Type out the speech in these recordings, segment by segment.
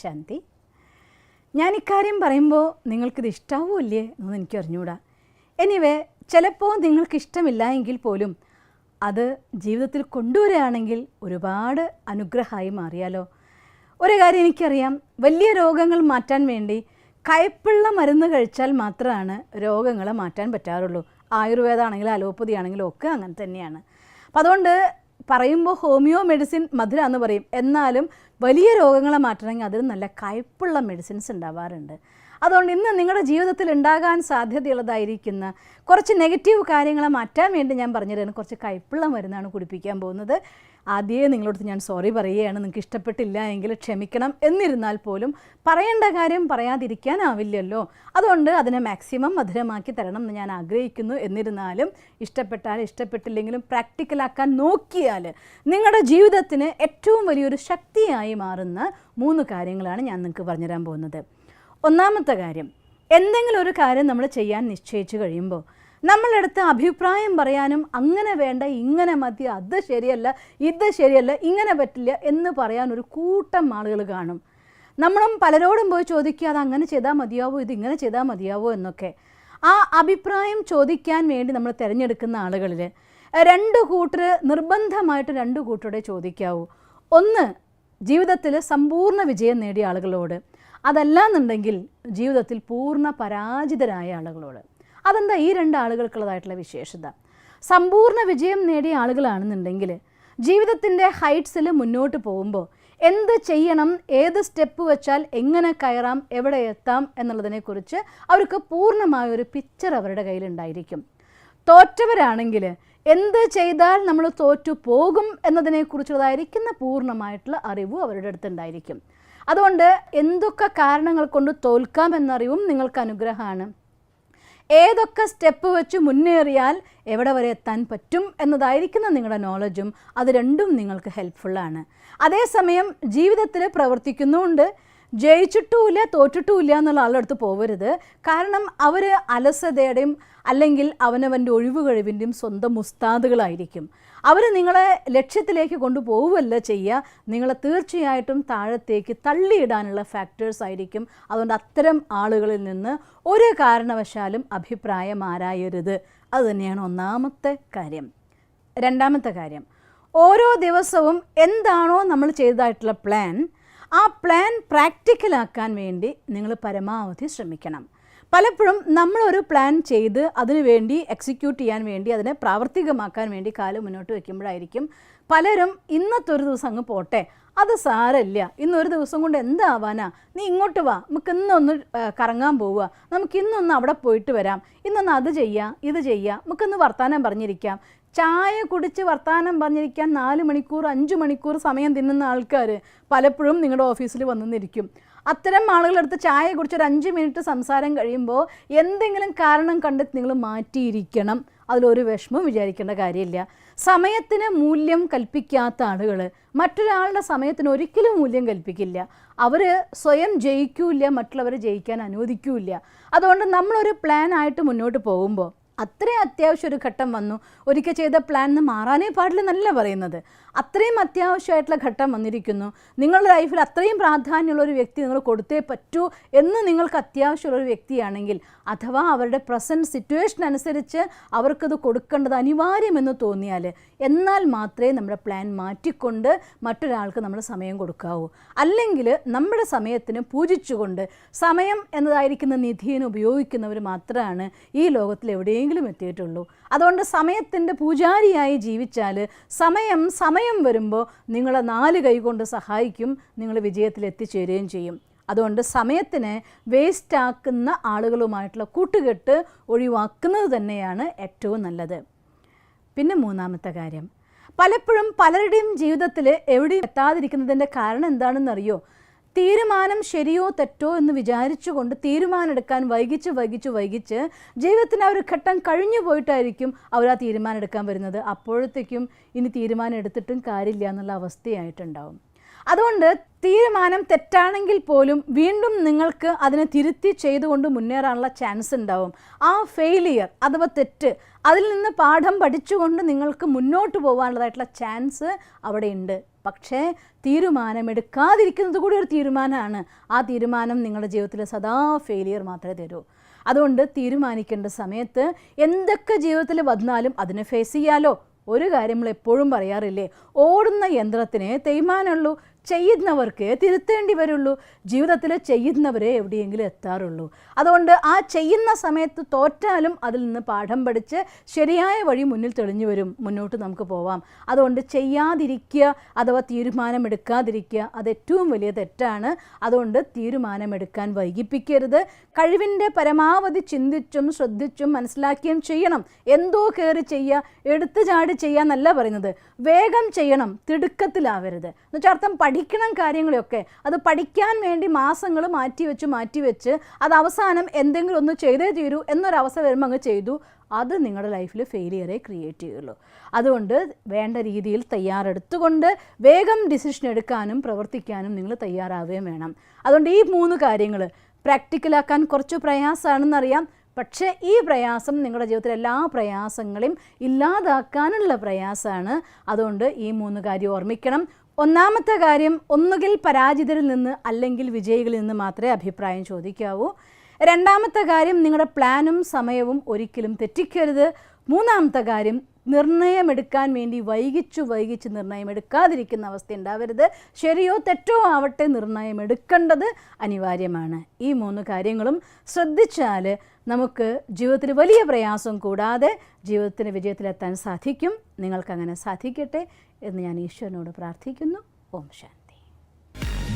ശാന്തി. ഞാനിക്കാര്യം പറയുമ്പോൾ നിങ്ങൾക്കിത് ഇഷ്ടാവോ ഇല്ലേ എന്നൊന്നും എനിക്ക് അറിഞ്ഞൂടാ. എനിവേ, ചിലപ്പോൾ നിങ്ങൾക്കിഷ്ടമില്ല എങ്കിൽ പോലും അത് ജീവിതത്തിൽ കൊണ്ടുവരികയാണെങ്കിൽ ഒരുപാട് അനുഗ്രഹമായി മാറിയാലോ. ഒരു കാര്യം എനിക്കറിയാം, വലിയ രോഗങ്ങൾ മാറ്റാൻ വേണ്ടി കയ്പുള്ള മരുന്ന് കഴിച്ചാൽ മാത്രമാണ് രോഗങ്ങളെ മാറ്റാൻ പറ്റാറുള്ളൂ. ആയുർവേദമാണെങ്കിലും അലോപ്പതി ആണെങ്കിലും ഒക്കെ അങ്ങനെ തന്നെയാണ്. അപ്പം അതുകൊണ്ട് പറയുമ്പോൾ ഹോമിയോ മെഡിസിൻ മധുരമെന്ന് പറയും, എന്നാലും വലിയ രോഗങ്ങളെ മാറ്റണമെങ്കിൽ അതിൽ നല്ല കയ്പുള്ള മെഡിസിൻസ് ഉണ്ടാവാറുണ്ട്. അതുകൊണ്ട് ഇന്ന് നിങ്ങളുടെ ജീവിതത്തിൽ ഉണ്ടാകാൻ സാധ്യതയുള്ളതായിരിക്കുന്ന കുറച്ച് നെഗറ്റീവ് കാര്യങ്ങളെ മാറ്റാൻ വേണ്ടി ഞാൻ പറഞ്ഞുതരുന്നത് കുറച്ച് കയ്പുള്ള മരുന്നാണ് കുടിപ്പിക്കാൻ പോകുന്നത്. ആദ്യമേ നിങ്ങളോട് ഞാൻ സോറി പറയുകയാണ്, നിങ്ങൾക്ക് ഇഷ്ടപ്പെട്ടില്ല എങ്കിൽ ക്ഷമിക്കണം. എന്നിരുന്നാൽ പോലും പറയേണ്ട കാര്യം പറയാതിരിക്കാനാവില്ലല്ലോ. അതുകൊണ്ട് അതിനെ മാക്സിമം മധുരമാക്കി തരണം എന്ന് ഞാൻ ആഗ്രഹിക്കുന്നു. എന്നിരുന്നാലും ഇഷ്ടപ്പെട്ടാലും ഇഷ്ടപ്പെട്ടില്ലെങ്കിലും പ്രാക്ടിക്കലാക്കാൻ നോക്കിയാൽ നിങ്ങളുടെ ജീവിതത്തിന് ഏറ്റവും വലിയൊരു ശക്തിയായി മാറുന്ന 3 കാര്യങ്ങളാണ് ഞാൻ നിങ്ങൾക്ക് പറഞ്ഞുതരാൻ പോകുന്നത്. ഒന്നാമത്തെ കാര്യം, എന്തെങ്കിലും ഒരു കാര്യം നമ്മൾ ചെയ്യാൻ നിശ്ചയിച്ചു കഴിയുമ്പോൾ നമ്മളെടുത്ത് അഭിപ്രായം പറയാനും അങ്ങനെ വേണ്ട, ഇങ്ങനെ മതി, അത് ശരിയല്ല, ഇത് ശരിയല്ല, ഇങ്ങനെ പറ്റില്ല എന്ന് പറയാൻ ഒരു കൂട്ടം ആളുകൾ കാണും. നമ്മളും പലരോടും പോയി ചോദിക്കുക, അത് അങ്ങനെ ചെയ്താൽ മതിയാവോ, ഇത് ഇങ്ങനെ ചെയ്താൽ മതിയാവോ എന്നൊക്കെ. ആ അഭിപ്രായം ചോദിക്കാൻ വേണ്ടി നമ്മൾ തിരഞ്ഞെടുക്കുന്ന ആളുകളിൽ 2 കൂട്ടർ നിർബന്ധമായിട്ട് 2 കൂട്ടരോടെ ചോദിക്കാവൂ. ഒന്ന്, ജീവിതത്തിൽ സമ്പൂർണ്ണ വിജയം നേടിയ ആളുകളോട്. അതല്ലാന്നുണ്ടെങ്കിൽ ജീവിതത്തിൽ പൂർണ്ണ പരാജിതരായ ആളുകളോട്. അതെന്താ ഈ 2 ആളുകൾക്കുള്ളതായിട്ടുള്ള വിശേഷത? സമ്പൂർണ്ണ വിജയം നേടിയ ആളുകളാണെന്നുണ്ടെങ്കിൽ ജീവിതത്തിൻ്റെ ഹൈറ്റ്സിൽ മുന്നോട്ട് പോകുമ്പോൾ എന്ത് ചെയ്യണം, ഏത് സ്റ്റെപ്പ് വെച്ചാൽ എങ്ങനെ കയറാം, എവിടെ എത്താം എന്നുള്ളതിനെക്കുറിച്ച് അവർക്ക് പൂർണ്ണമായൊരു പിക്ചർ അവരുടെ കയ്യിലുണ്ടായിരിക്കും. തോറ്റവരാണെങ്കിൽ എന്ത് ചെയ്താൽ നമ്മൾ തോറ്റു പോകും എന്നതിനെക്കുറിച്ചുള്ളതായിരിക്കുന്ന പൂർണ്ണമായിട്ടുള്ള അറിവും അവരുടെ അടുത്തുണ്ടായിരിക്കും. അതുകൊണ്ട് എന്തൊക്കെ കാരണങ്ങൾ കൊണ്ട് തോൽക്കാം എന്നറിവും നിങ്ങൾക്ക് അനുഗ്രഹമാണ്. ഏതൊക്കെ സ്റ്റെപ്പ് വെച്ച് മുന്നേറിയാൽ എവിടെ വരെ എത്താൻ പറ്റും എന്നതായിരിക്കുന്ന നിങ്ങളുടെ നോളജും അത് രണ്ടും നിങ്ങൾക്ക് ഹെൽപ്ഫുള്ളാണ്. അതേസമയം ജീവിതത്തിൽ പ്രവർത്തിക്കുന്നുമുണ്ട്, ജയിച്ചിട്ടുമില്ല തോറ്റിട്ടുമില്ല എന്നുള്ള ആളുടെ അടുത്ത് പോകരുത്. കാരണം അവർ അലസതയുടെയും അല്ലെങ്കിൽ അവനവൻ്റെ ഒഴിവ് കഴിവിൻ്റെയും സ്വന്തം ഉസ്താദുകളായിരിക്കും. അവർ നിങ്ങളെ ലക്ഷ്യത്തിലേക്ക് കൊണ്ടുപോവുകയല്ല ചെയ്യുക, നിങ്ങളെ തീർച്ചയായിട്ടും താഴത്തേക്ക് തള്ളിയിടാനുള്ള ഫാക്ടേഴ്സ് ആയിരിക്കും. അതുകൊണ്ട് അത്തരം ആളുകളിൽ നിന്ന് ഒരു കാരണവശാലും അഭിപ്രായം ആരായരുത്. അതുതന്നെയാണ് ഒന്നാമത്തെ കാര്യം. രണ്ടാമത്തെ കാര്യം, ഓരോ ദിവസവും എന്താണോ നമ്മൾ ചെയ്തതായിട്ടുള്ള പ്ലാൻ, ആ പ്ലാൻ പ്രാക്ടിക്കലാക്കാൻ വേണ്ടി നിങ്ങൾ പരമാവധി ശ്രമിക്കണം. പലപ്പോഴും നമ്മളൊരു പ്ലാൻ ചെയ്ത് അതിനു വേണ്ടി എക്സിക്യൂട്ട് ചെയ്യാൻ വേണ്ടി അതിനെ പ്രാവർത്തികമാക്കാൻ വേണ്ടി കാലം മുന്നോട്ട് വയ്ക്കുമ്പോഴായിരിക്കും പലരും ഇന്നത്തെ ഒരു ദിവസം അങ്ങ് പോട്ടെ, അത് സാരമില്ല, ഇന്നൊരു ദിവസം കൊണ്ട് എന്താവാനാ, നീ ഇങ്ങോട്ട് വാ, നമുക്ക് ഇന്നൊന്ന് കറങ്ങാൻ പോവുക, നമുക്ക് ഇന്നൊന്ന് അവിടെ പോയിട്ട് വരാം, ഇന്നൊന്ന് അത് ചെയ്യാം, ഇത് ചെയ്യാം, നമുക്കൊന്ന് വർത്താനം പറഞ്ഞിരിക്കാം. ചായ കുടിച്ച് വർത്താനം പറഞ്ഞിരിക്കാൻ 4 മണിക്കൂർ 5 മണിക്കൂർ സമയം തിന്നുന്ന ആൾക്കാർ പലപ്പോഴും നിങ്ങളുടെ ഓഫീസിൽ വന്നിരിക്കും. അത്തരം ആളുകളെടുത്ത് ചായ കുടിച്ച് ഒരു 5 മിനിറ്റ് സംസാരം കഴിയുമ്പോൾ എന്തെങ്കിലും കാരണം കണ്ടെത്തി നിങ്ങൾ മാറ്റിയിരിക്കണം. അതിലൊരു വിഷമം വിചാരിക്കേണ്ട കാര്യമില്ല. സമയത്തിന് മൂല്യം കൽപ്പിക്കാത്ത ആളുകൾ മറ്റൊരാളുടെ സമയത്തിന് ഒരിക്കലും മൂല്യം കൽപ്പിക്കില്ല. അവർ സ്വയം ജയിക്കൂല, മറ്റുള്ളവരെ ജയിക്കാൻ അനുവദിക്കൂല. അതുകൊണ്ട് നമ്മളൊരു പ്ലാനായിട്ട് മുന്നോട്ട് പോകുമ്പോൾ അത്രയും അത്യാവശ്യം ഒരു ഘട്ടം വന്നു, ഒരിക്കൽ ചെയ്ത പ്ലാൻ നിന്ന് മാറാനേ പാടില്ലെന്നല്ല പറയുന്നത്, അത്രയും അത്യാവശ്യമായിട്ടുള്ള ഘട്ടം വന്നിരിക്കുന്നു, നിങ്ങളുടെ ലൈഫിൽ അത്രയും പ്രാധാന്യമുള്ളൊരു വ്യക്തി നിങ്ങൾ കൊടുത്തേ പറ്റൂ എന്ന് നിങ്ങൾക്ക് അത്യാവശ്യമുള്ളൊരു വ്യക്തിയാണെങ്കിൽ, അഥവാ അവരുടെ പ്രസൻറ്റ് സിറ്റുവേഷൻ അനുസരിച്ച് അവർക്കത് കൊടുക്കേണ്ടത് അനിവാര്യമെന്ന് തോന്നിയാൽ എന്നാൽ മാത്രമേ നമ്മുടെ പ്ലാൻ മാറ്റിക്കൊണ്ട് മറ്റൊരാൾക്ക് നമ്മൾ സമയം കൊടുക്കാവൂ. അല്ലെങ്കിൽ നമ്മുടെ സമയത്തിന് പൂജിച്ചുകൊണ്ട് സമയം എന്നതായിരിക്കുന്ന നിധിയെ ഉപയോഗിക്കുന്നവർ മാത്രമാണ് ഈ ലോകത്തിൽ എവിടെയെങ്കിലും എത്തിയിട്ടുള്ളൂ. അതുകൊണ്ട് സമയത്തിൻ്റെ പൂജാരിയായി ജീവിച്ചാൽ സമയം വരുമ്പോൾ നിങ്ങളെ 4 കൈ കൊണ്ട് സഹായിക്കും, നിങ്ങൾ വിജയത്തിൽ എത്തിച്ചേരുകയും ചെയ്യും. അതുകൊണ്ട് സമയത്തിനെ വേസ്റ്റാക്കുന്ന ആളുകളുമായിട്ടുള്ള കൂട്ടുകെട്ട് ഒഴിവാക്കുന്നത് തന്നെയാണ് ഏറ്റവും നല്ലത്. പിന്നെ 3-ാമത്തെ കാര്യം, പലപ്പോഴും പലരുടെയും ജീവിതത്തിൽ എവിടെയും എത്താതിരിക്കുന്നതിൻ്റെ കാരണം എന്താണെന്നറിയോ? തീരുമാനം ശരിയോ തെറ്റോ എന്ന് വിചാരിച്ചുകൊണ്ട് തീരുമാനമെടുക്കാൻ വൈകിച്ച് ജീവിതത്തിന് ആ ഒരു ഘട്ടം കഴിഞ്ഞു പോയിട്ടായിരിക്കും അവർ ആ തീരുമാനം എടുക്കാൻ വരുന്നത്. അപ്പോഴത്തേക്കും ഇനി തീരുമാനം എടുത്തിട്ടും കാര്യമില്ല എന്നുള്ള അവസ്ഥയായിട്ടുണ്ടാവും. അതുകൊണ്ട് തീരുമാനം തെറ്റാണെങ്കിൽ പോലും വീണ്ടും നിങ്ങൾക്ക് അതിനെ തിരുത്തി ചെയ്തുകൊണ്ട് മുന്നേറാനുള്ള ചാൻസ് ഉണ്ടാവും. ആ ഫെയിലിയർ അഥവാ തെറ്റ്, അതിൽ നിന്ന് പാഠം പഠിച്ചുകൊണ്ട് നിങ്ങൾക്ക് മുന്നോട്ട് പോകാനുള്ളതായിട്ടുള്ള ചാൻസ് അവിടെ ഉണ്ട്. പക്ഷേ തീരുമാനമെടുക്കാതിരിക്കുന്നത് കൂടി ഒരു തീരുമാനമാണ്. ആ തീരുമാനം നിങ്ങളുടെ ജീവിതത്തിൽ സദാ ഫെയിലിയർ മാത്രമേ തരൂ. അതുകൊണ്ട് തീരുമാനിക്കേണ്ട സമയത്ത് എന്തൊക്കെ ജീവിതത്തിൽ വന്നാലും അതിനെ ഫേസ് ചെയ്യാലോ. ഒരു കാര്യം നമ്മൾ എപ്പോഴും പറയാറില്ലേ, ഓടുന്ന യന്ത്രത്തിനെ തേയ്മാനുള്ളൂ, ചെയ്യുന്നവർക്ക് തിരുത്തേണ്ടി വരുള്ളൂ. ജീവിതത്തിൽ ചെയ്യുന്നവരെ എവിടെയെങ്കിലും എത്താറുള്ളൂ. അതുകൊണ്ട് ആ ചെയ്യുന്ന സമയത്ത് തോറ്റാലും അതിൽ നിന്ന് പാഠം പഠിച്ച് ശരിയായ വഴി മുന്നിൽ തെളിഞ്ഞു വരും, മുന്നോട്ട് നമുക്ക് പോവാം. അതുകൊണ്ട് ചെയ്യാതിരിക്കുക അഥവാ തീരുമാനമെടുക്കാതിരിക്കുക അത് ഏറ്റവും വലിയ തെറ്റാണ്. അതുകൊണ്ട് തീരുമാനമെടുക്കാൻ വൈകിപ്പിക്കരുത്. കഴിവിൻ്റെ പരമാവധി ചിന്തിച്ചും ശ്രദ്ധിച്ചും മനസ്സിലാക്കിയും ചെയ്യണം. എന്തോ കയറി ചെയ്യുക, എടുത്തു ചാടി ചെയ്യാന്നല്ല പറയുന്നത്, വേഗം ചെയ്യണം, തിടുക്കത്തിലാവരുത്. എന്നുവെച്ചാൽ അർത്ഥം പഠിക്കണം കാര്യങ്ങളൊക്കെ, അത് പഠിക്കാൻ വേണ്ടി മാസങ്ങൾ മാറ്റിവെച്ച് അത് അവസാനം എന്തെങ്കിലും ഒന്ന് ചെയ്തേ തീരൂ എന്നൊരവസ്ഥ വരുമ്പോൾ അങ്ങ് ചെയ്തു, അത് നിങ്ങളുടെ ലൈഫിൽ ഫെയിലിയറെ ക്രിയേറ്റ് ചെയ്യുള്ളൂ. അതുകൊണ്ട് വേണ്ട രീതിയിൽ തയ്യാറെടുത്തുകൊണ്ട് വേഗം ഡിസിഷൻ എടുക്കാനും പ്രവർത്തിക്കാനും നിങ്ങൾ തയ്യാറാവുകയും വേണം. അതുകൊണ്ട് ഈ 3 കാര്യങ്ങൾ പ്രാക്ടിക്കലാക്കാൻ കുറച്ച് പ്രയാസമാണെന്നറിയാം. പക്ഷേ ഈ പ്രയാസം നിങ്ങളുടെ ജീവിതത്തിലെ എല്ലാ പ്രയാസങ്ങളെയും ഇല്ലാതാക്കാനുള്ള പ്രയാസമാണ്. അതുകൊണ്ട് ഈ 3 കാര്യം ഓർമ്മിക്കണം. ഒന്നാമത്തെ കാര്യം, ഒന്നുകിൽ പരാജിതരിൽ നിന്ന് അല്ലെങ്കിൽ വിജയികളിൽ നിന്ന് മാത്രമേ അഭിപ്രായം ചോദിക്കാവൂ. രണ്ടാമത്തെ കാര്യം, നിങ്ങളുടെ പ്ലാനും സമയവും ഒരിക്കലും തെറ്റിക്കരുത്. മൂന്നാമത്തെ കാര്യം, നിർണയമെടുക്കാൻ വേണ്ടി വൈകിച്ച് നിർണയമെടുക്കാതിരിക്കുന്ന അവസ്ഥ ഉണ്ടാവരുത്. ശരിയോ തെറ്റോ ആവട്ടെ, നിർണയമെടുക്കേണ്ടത് അനിവാര്യമാണ്. ഈ 3 കാര്യങ്ങളും ശ്രദ്ധിച്ചാൽ നമുക്ക് ജീവിതത്തിൽ വലിയ പ്രയാസം കൂടാതെ ജീവിതത്തിന് വിജയത്തിലെത്താൻ സാധിക്കും. നിങ്ങൾക്കങ്ങനെ സാധിക്കട്ടെ എന്ന് ഞാൻ ഈശ്വരനോട് പ്രാർത്ഥിക്കുന്നു. ഓം ശാന്തി.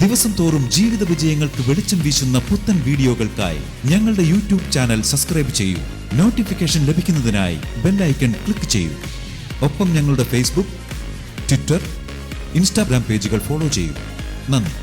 ദിവസം തോറും ജീവിത വിജയങ്ങൾക്ക് വെളിച്ചം വീശുന്ന പുത്തൻ വീഡിയോകൾക്കായി ഞങ്ങളുടെ യൂട്യൂബ് ചാനൽ സബ്സ്ക്രൈബ് ചെയ്യൂ. നോട്ടിഫിക്കേഷൻ ലഭിക്കുന്നതിനായി ബെൽ ഐക്കൺ ക്ലിക്ക് ചെയ്യൂ. ഒപ്പം ഞങ്ങളുടെ ഫേസ്ബുക്ക്, ട്വിറ്റർ, ഇൻസ്റ്റാഗ്രാം പേജുകൾ ഫോളോ ചെയ്യൂ. നന്ദി.